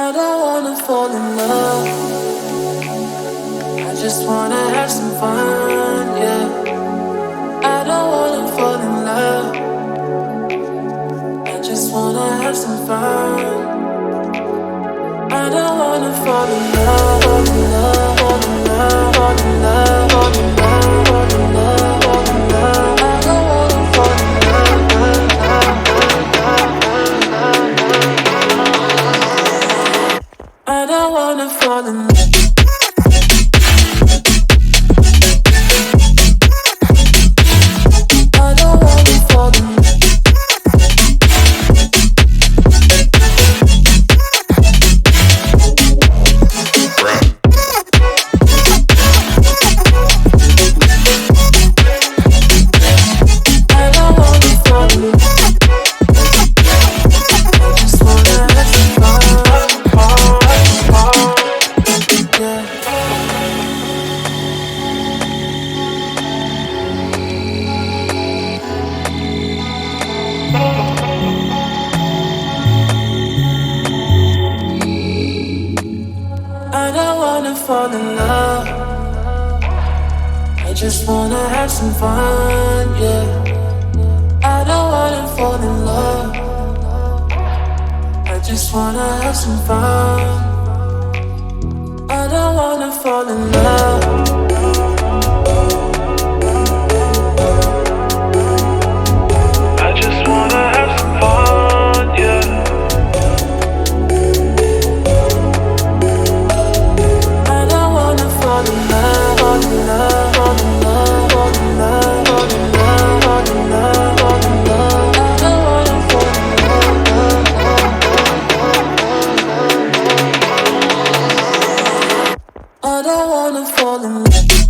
I don't wanna fall in love. I just wanna have some fun, yeah. I don't wanna fall in love. I just wanna have some fun. I don't wanna fall in love, fall in love, fall in love, fall in love, fall in love, fall in love, fall in love. I don't wanna fall in love, I don't wanna fall in love. I don't wanna fall in love. I just wanna have some fun, yeah. I don't wanna fall in love. I just wanna have some fun. I don't wanna fall in love. I just wanna have some fun, yeah. I don't wanna fall in love, fall in love, fall in love, fall in love, fall in love, fall in love, fall in love. I don't wanna fall in love. I don't wanna fall in love.